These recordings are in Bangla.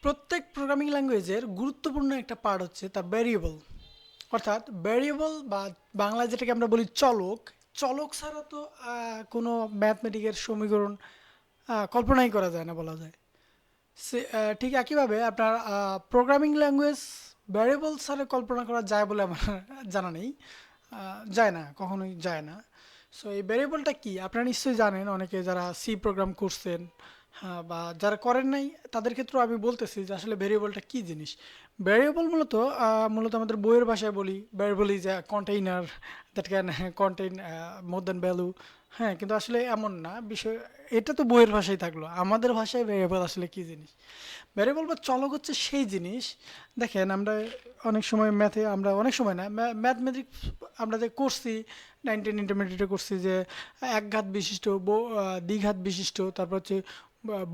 প্রত্যেক প্রোগ্রামিং ল্যাঙ্গুয়েজের গুরুত্বপূর্ণ একটা পার্ট হচ্ছে তার ভ্যারিয়েবল। অর্থাৎ ভ্যারিয়েবল বা বাংলায় যেটাকে আমরা বলি চলক। চলক ছাড়া তো কোনো ম্যাথমেটিকের সমীকরণ কল্পনাই করা যায় না বলা যায়। ঠিক একইভাবে আপনার প্রোগ্রামিং ল্যাঙ্গুয়েজ ভ্যারিয়েবল ছাড়া কল্পনা করা যায় বলে আমার জানা নেই। যায় না, কখনোই যায় না। সো এই ভ্যারিয়েবলটা কি আপনারা নিশ্চয়ই জানেন, অনেকে যারা সি প্রোগ্রাম করছেন। হ্যাঁ, বা যারা করেন নাই তাদের ক্ষেত্রেও আমি বলতেছি যে আসলে ভ্যারিয়েবলটা কি জিনিস। ভ্যারিয়েবল মূলত আমাদের বইয়ের ভাষায় বলি variable is a container that can contain more than value. হ্যাঁ, কিন্তু আসলে এমন না বিষয়। এটা তো বইয়ের ভাষায় থাকলো, আমাদের ভাষায় ভ্যারিয়েবল আসলে কি জিনিস। ভ্যারিয়েবল বা চলক হচ্ছে সেই জিনিস। দেখেন আমরা অনেক সময় ম্যাথে, আমরা অনেক সময় না, ম্যাথমেটিক্স আমরা যে করছি, 9-10 ইন্টারমিডিয়েটে করছি যে একঘাত বিশিষ্ট, দ্বিঘাত বিশিষ্ট, তারপর হচ্ছে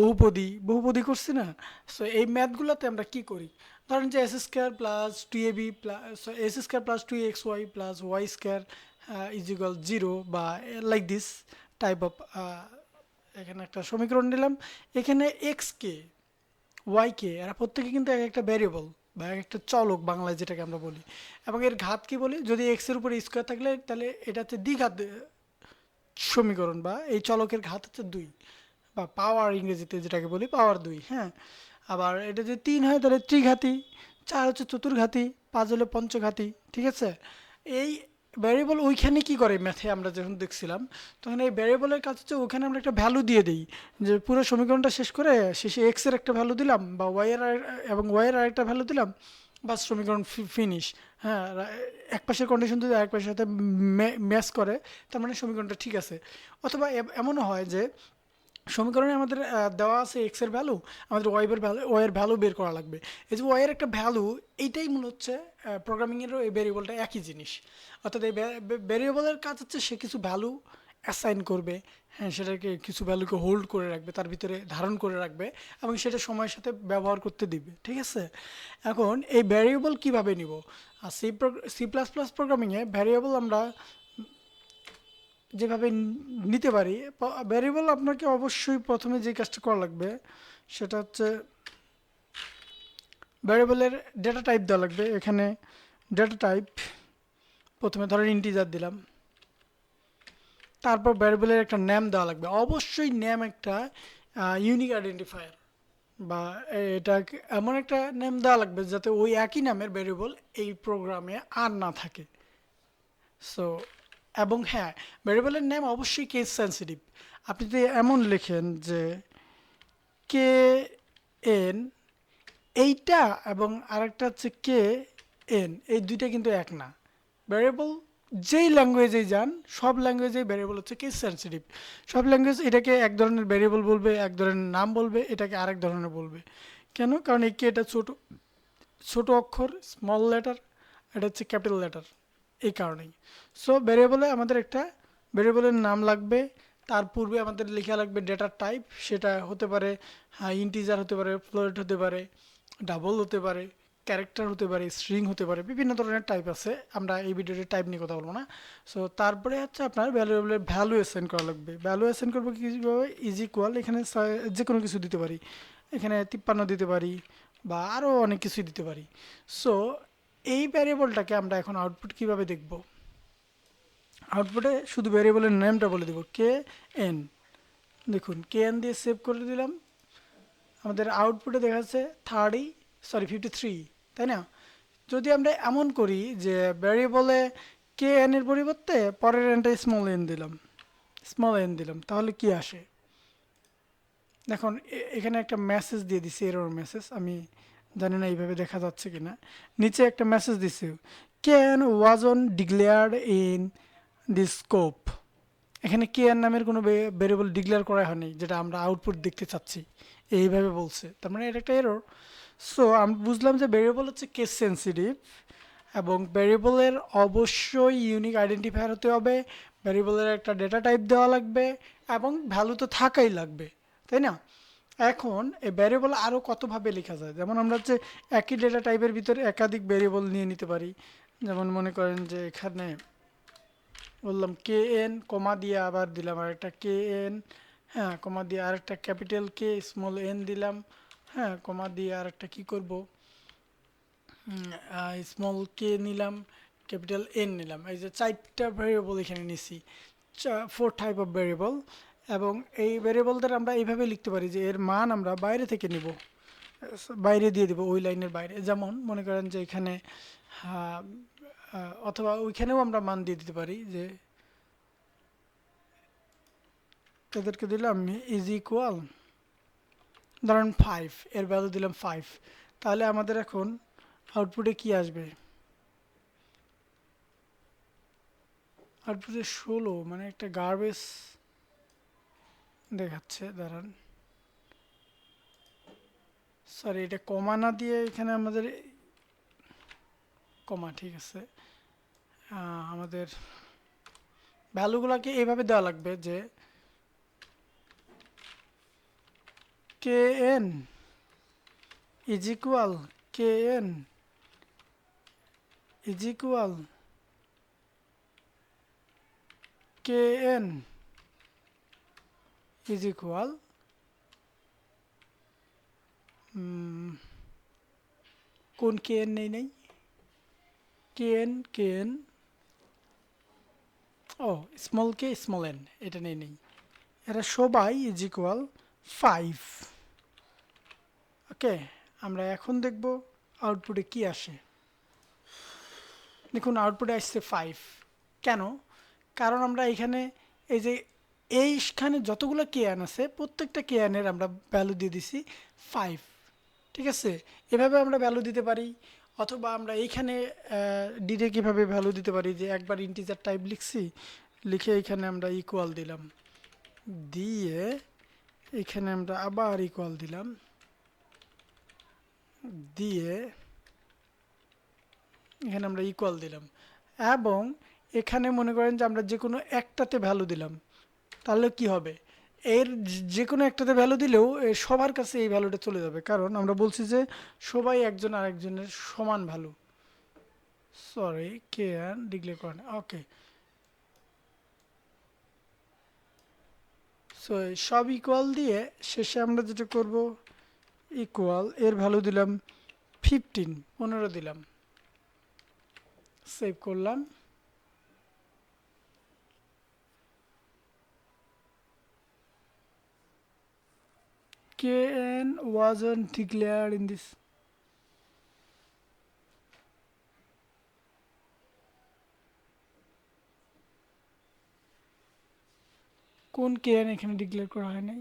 বহুপদী বহুপদী করছি না। সো এই ম্যাথগুলোতে আমরা কি করি, ধরেন যে S square plus two A B plus S square plus two X Y plus Y square is equal zero, বা লাইক দিস টাইপ অফ। এখানে একটা সমীকরণ নিলাম, এখানে এক্স কে ওয়াই কে এরা প্রত্যেকে কিন্তু এক একটা ভ্যারিয়েবল বা এক একটা চলক বাংলায় যেটাকে আমরা বলি। এবং এর ঘাত কি বলি, যদি এক্স এর উপরে স্কোয়ার থাকলে তাহলে এটা হচ্ছে দ্বিঘাত সমীকরণ, বা এই চলকের ঘাত হচ্ছে দুই, বা পাওয়ার ইংরেজিতে যেটাকে বলি পাওয়ার দুই। হ্যাঁ, আবার এটা যদি তিন হয় তাহলে ত্রিঘাতী, চার হচ্ছে চতুর্ঘাতী, পাঁচ হলে পঞ্চঘাতী। ঠিক আছে। এই ভ্যারিয়েবল ওইখানে কি করে ম্যাথে আমরা যখন দেখছিলাম, তখন এই ভ্যারিয়েবলের কাজ হচ্ছে ওখানে আমরা একটা ভ্যালু দিয়ে দিই, যে পুরো সমীকরণটা শেষ করে শেষে এক্স এর একটা ভ্যালু দিলাম, বা ওয়াই এর এবং ওয়াই এর আরেকটা ভ্যালু দিলাম, বাস সমীকরণ ফিনিশ। হ্যাঁ, এক পাশের কন্ডিশন যদি আরেক পাশের সাথে ম্যাচ করে, তার মানে সমীকরণটা ঠিক আছে। অথবা এমনও হয় যে সমীকরণে আমাদের দেওয়া আছে এক্স এর ভ্যালু, আমাদের ওয়াই এর ভ্যালু বের করা লাগবে। এই যে ওয়াই এর একটা ভ্যালু, এইটাই মূল হচ্ছে প্রোগ্রামিংয়েরও এই ভেরিয়েবলটা একই জিনিস। অর্থাৎ এই ভেরিয়েবলের কাজ হচ্ছে সে কিছু ভ্যালু অ্যাসাইন করবে। হ্যাঁ, সেটাকে কিছু ভ্যালুকে হোল্ড করে রাখবে, তার ভিতরে ধারণ করে রাখবে, এবং সেটা সময়ের সাথে ব্যবহার করতে দিবে। ঠিক আছে। এখন এই ভ্যারিয়েবল কিভাবে নিব, আর সি প্লাস প্লাস প্রোগ্রামিংয়ে ভ্যারিয়েবল আমরা যেভাবে নিতে পারি। ভ্যারিয়েবল আপনাকে অবশ্যই প্রথমে যে কাজটা করা লাগবে সেটা হচ্ছে ভ্যারিয়েবলের ডেটা টাইপ দেওয়া লাগবে। এখানে ডেটা টাইপ প্রথমে ধরেন ইন্টিজার দিলাম, তারপর ভ্যারিয়েবলের একটা নেম দেওয়া লাগবে। অবশ্যই নেম একটা ইউনিক আইডেন্টিফায়ার, বা এটা এমন একটা নেম দেওয়া লাগবে যাতে ওই একই নামের ভ্যারিয়েবল এই প্রোগ্রামে আর না থাকে। সো এবং হ্যাঁ, ভ্যারিয়েবলের নেম অবশ্যই কেস সেন্সিটিভ। আপনি যদি এমন লেখেন যে কে এন, এইটা এবং আরেকটা হচ্ছে কে এন, এই দুইটা কিন্তু এক না। ভ্যারিয়েবল যেই ল্যাঙ্গুয়েজেই যান, সব ল্যাঙ্গুয়েজেই ভ্যারিয়েবল হচ্ছে কেস সেন্সিটিভ। সব ল্যাঙ্গুয়েজ এটাকে এক ধরনের ভ্যারিয়েবল বলবে, এক ধরনের নাম বলবে, এটাকে আরেক ধরনের বলবে। কেন? কারণ এই কেটা ছোট ছোট অক্ষর, স্মল লেটার, এটা হচ্ছে ক্যাপিটাল লেটার, এই কারণেই। সো ভ্যারিয়েবলে আমাদের একটা ভ্যারিয়েবলের নাম লাগবে, তার পূর্বে আমাদের লেখা লাগবে ডেটার টাইপ। সেটা হতে পারে ইন্টিজার, হতে পারে ফ্লোট, হতে পারে ডাবল, হতে পারে ক্যারেক্টার, হতে পারে স্ট্রিং, হতে পারে বিভিন্ন ধরনের টাইপ আছে। আমরা এই ভিডিওতে টাইপ নিয়ে কথা বলবো না। সো তারপরে হচ্ছে আপনার ভ্যারিয়েবলের ভ্যালু অ্যাসাইন করা লাগবে। ভ্যালু অ্যাসাইন করবো কীভাবে, ইজ ইকুয়াল, এখানে যে কোনো কিছু দিতে পারি, এখানে 53 দিতে পারি, বা আরও অনেক কিছুই দিতে পারি। সো এই ভ্যারিয়েবলটাকে আমরা এখন আউটপুট কিভাবে দেখব, আউটপুটে শুধু ভ্যারিয়েবলের নেমটা বলে দেব কে এন। দেখুন কে এন দিয়ে সেভ করে দিলাম, আমাদের আউটপুটে দেখা যাচ্ছে 53, তাই না? যদি আমরা এমন করি যে ভ্যারিয়েবলে কে এন এর পরিবর্তে পরের এনটা স্মল এন দিলাম, তাহলে কি আসে দেখুন। এখানে একটা মেসেজ দিয়ে দিছি, এরর মেসেজ। আমি জানি না এইভাবে দেখা যাচ্ছে কিনা। নিচে একটা মেসেজ দিছি, can was on declared in the scope. এখানে কে আর নামের কোনো ভেরিয়েবল ডিক্লেয়ার করা হয়নি, যেটা আমরা আউটপুট দেখতে চাচ্ছি, এইভাবে বলছে। তার মানে এটা একটা এরর। সো আমি বুঝলাম যে ভেরিয়েবল হচ্ছে কেস সেন্সিটিভ, এবং ভেরিয়েবলের অবশ্যই ইউনিক আইডেন্টিফায়ার হতে হবে, ভেরিয়েবলের একটা ডেটা টাইপ দেওয়া লাগবে, এবং ভ্যালু তো থাকাই লাগবে, তাই না? এখন এই ভ্যারিয়েবল আরও কতভাবে লেখা যায়, যেমন আমরা হচ্ছে একই ডেটা টাইপের ভিতরে একাধিক ভ্যারিয়েবল নিয়ে নিতে পারি। যেমন মনে করেন যে এখানে বললাম কে এন, কমা দিয়ে আবার দিলাম আরেকটা কে এন, হ্যাঁ কমা দিয়ে আরেকটা ক্যাপিটাল কে স্মল এন দিলাম, হ্যাঁ, কমা দিয়ে আর একটা কি করব, স্মল কে নিলাম, ক্যাপিটাল এন নিলাম, এই যে চারটা ভেরিয়েবল এখানে নিছি, ফোর টাইপ অফ ভেরিয়েবল। এবং এই ভেরিয়েবলদের আমরা এইভাবে লিখতে পারি যে এর মান আমরা বাইরে থেকে নিব, বাইরে দিয়ে দেবো ওই লাইনের বাইরে। যেমন মনে করেন যে এখানে অথবা ওইখানেও আমরা মান দিয়ে দিতে পারি যে এদেরকে দিলাম ইজ ইকুয়াল, ধরেন 5, এর ভ্যালু দিলাম 5। তাহলে আমাদের এখন আউটপুটে কি আসবে, আউটপুটে 16, মানে একটা গার্বেজ দেখাচ্ছে। দাঁড়ান, সরি, এটা কমা না দিয়ে এখানে আমাদের কমা, ঠিক আছে, আমাদের ভ্যালুগুলোকে এইভাবে দেওয়া লাগবে যে K N is equal, K N is equal K N is equal, কোন কে এন নেই, কে এন, ও স্মল কে স্মল এন, এটা নেই, এরা সবাই ইজ ইকুয়াল 5। ওকে, আমরা এখন দেখব আউটপুটে কি আসে। দেখুন আউটপুটে আসছে 5। কেন? কারণ আমরা এখানে এই যে এইখানে যতগুলো কেয়ান আছে প্রত্যেকটা কেয়ানের আমরা ভ্যালু দিয়ে দিছি 5। ঠিক আছে, এভাবে আমরা ভ্যালু দিতে পারি। অথবা আমরা এইখানে ডিরেক্ট কীভাবে ভ্যালু দিতে পারি, যে একবার ইন্টিজার টাইপ লিখছি, লিখে এখানে আমরা ইকুয়াল দিলাম, দিয়ে এখানে আমরা আবার ইকুয়াল দিলাম, দিয়ে এখানে আমরা ইকুয়াল দিলাম, এবং এখানে মনে করেন যে আমরা যে কোনো একটাতে ভ্যালু দিলাম, তাহলে কি হবে, এর যে কোনো একটাতে ভ্যালু দিলেও সবার কাছে এই ভ্যালুটা চলে যাবে, কারণ আমরা বলছি যে সবাই একজন আরেকজনের সমান value. Sorry, K and declare করেন, ওকে। সো সব ইকুয়াল দিয়ে শেষে আমরা যেটা করব, ইকুয়াল এর ভ্যালু দিলাম 15, 15 দিলাম, সেভ করলাম। kn wasn't declared in this, কোন kn এখানে ডিক্লেয়ার করা হয় নাই,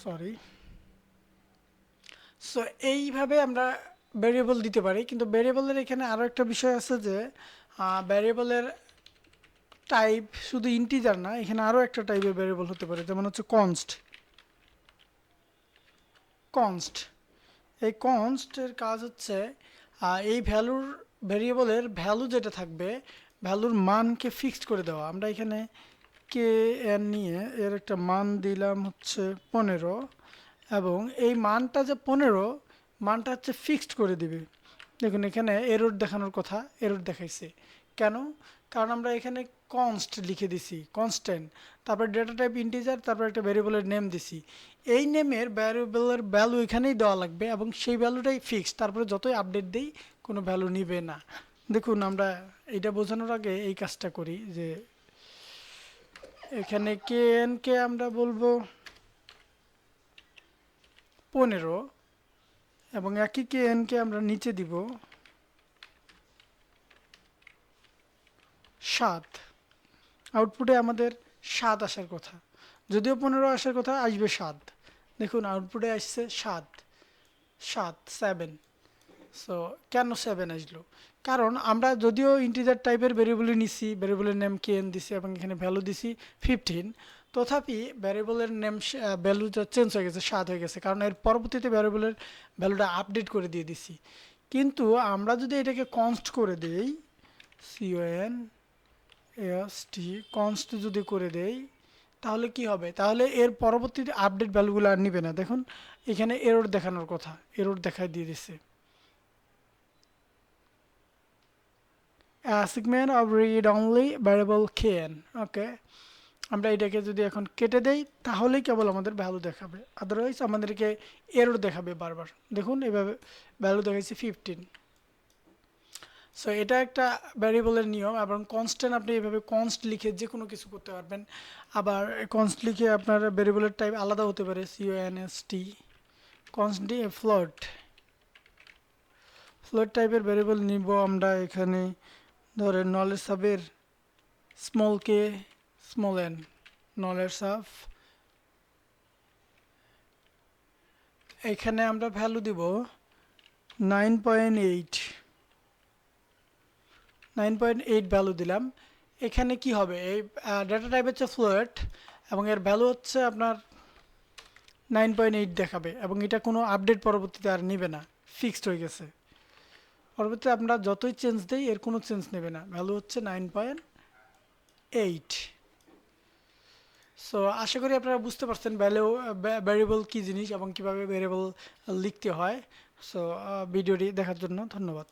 সরি। সো এইভাবে আমরা ভ্যারিয়েবল দিতে পারি, কিন্তু ভ্যারিয়েবলের এখানে আরও একটা বিষয় আছে যে ভ্যারিয়েবলের টাইপ শুধু ইন্টিজার না, এখানে আরও একটা টাইপের ভ্যারিয়েবল হতে পারে, যেমন হচ্ছে কনস্ট। কনস্ট, এই কনস্টের কাজ হচ্ছে এই ভ্যালুর, ভ্যারিয়েবলের ভ্যালু যেটা থাকবে, ভ্যালুর মানকে ফিক্সড করে দেওয়া। আমরা এখানে কে এন নিয়ে এর একটা মান দিলাম হচ্ছে 15, এবং এই মানটা যে 15, মানটা হচ্ছে ফিক্সড করে দিবে। দেখুন এখানে এরর দেখানোর কথা, এরর দেখাইছে কেন? কারণ আমরা এখানে কনস্ট লিখে দিছি, কনস্ট্যান্ট, তারপর ডেটা টাইপ ইন্টিজার, তারপর একটা ভ্যারিয়েবলের নেম দিছি। এই নেমের ভ্যারিয়েবলের ভ্যালু এখানেই দেওয়া লাগবে, এবং সেই ভ্যালুটাই ফিক্সড, তারপরে যতই আপডেট দিই কোনো ভ্যালু নিবে না। দেখুন আমরা এইটা বোঝানোর আগে এই কাজটা করি, যে এখানে কে এন কে আমরা বলবো 15, এবং একই কে এন কে আমরা নিচে দিব 7। আউটপুটে আমাদের 7 আসার কথা, যদিও 15 আসার কথা, আসবে 7। দেখুন আউটপুটে আসছে 7, 7। সো কেন 7 আসলো? কারণ আমরা যদিও ইন্টিজার টাইপের ভ্যারিয়েবলই নিছি, ভ্যারিয়েবলের নেম কে এন দিছি এবং এখানে ভ্যালু দিছি 15, তথাপি ভ্যারিয়েবলের নেম ভ্যালুটা চেঞ্জ হয়ে গেছে, 7 হয়ে গেছে, কারণ এর পরবর্তীতে ভ্যারিয়েবলের ভ্যালুটা আপডেট করে দিয়ে দিছি। কিন্তু আমরা যদি এটাকে কনস্ট করে দেই, CONST, কনস্ট যদি করে দেই, তাহলে কি হবে? তাহলে এর পরবর্তীতে আপডেট ভ্যালুগুলো আর নিবে না। দেখুন এখানে এরর দেখানোর কথা, এরর দেখায় দিয়ে দিচ্ছে। Segment of read only variable কেন। ওকে, আমরা এটাকে যদি এখন কেটে দেই তাহলেই কেবল আমাদের ভ্যালু দেখাবে, আদারওয়াইজ আমাদেরকে এরর দেখাবে বারবার। দেখুন এভাবে ভ্যালু দেখাচ্ছে 15। সো এটা একটা ভ্যারিয়েবলের নিয়ম। এবং কনস্ট্যান্ট আপনি এভাবে কনস্ট লিখে যে কোনো কিছু করতে পারবেন। আবার কনস্ট লিখে আপনার ভ্যারিয়েবলের টাইপ আলাদা হতে পারে, CONST। কনস্ট দিয়ে ফ্লোট, ফ্লোট টাইপের ভ্যারিয়েবল নিব আমরা এখানে, ধরেন নলেজ সাবের স্মল কে স্মল এন, নলেজ সাব। এখানে আমরা ভ্যালু দিব 9.8, 9.8 ভ্যালু দিলাম। এখানে কি হবে, এই ডেটা টাইপ হচ্ছে ফ্লোট এবং এর ভ্যালু হচ্ছে আপনার 9.8 দেখাবে, এবং এটা কোনো আপডেট পরবর্তীতে আর নেবে না, ফিক্সড হয়ে গেছে। পরবর্তীতে আমরা যতই চেঞ্জ দেই এর কোনো চেঞ্জ নেবে না, ভ্যালু হচ্ছে 9.8। সো আশা করি আপনারা বুঝতে পারছেন ভ্যারিয়েবল কী জিনিস এবং কীভাবে ভ্যারিয়েবল লিখতে হয়। সো ভিডিওটি দেখার জন্য ধন্যবাদ।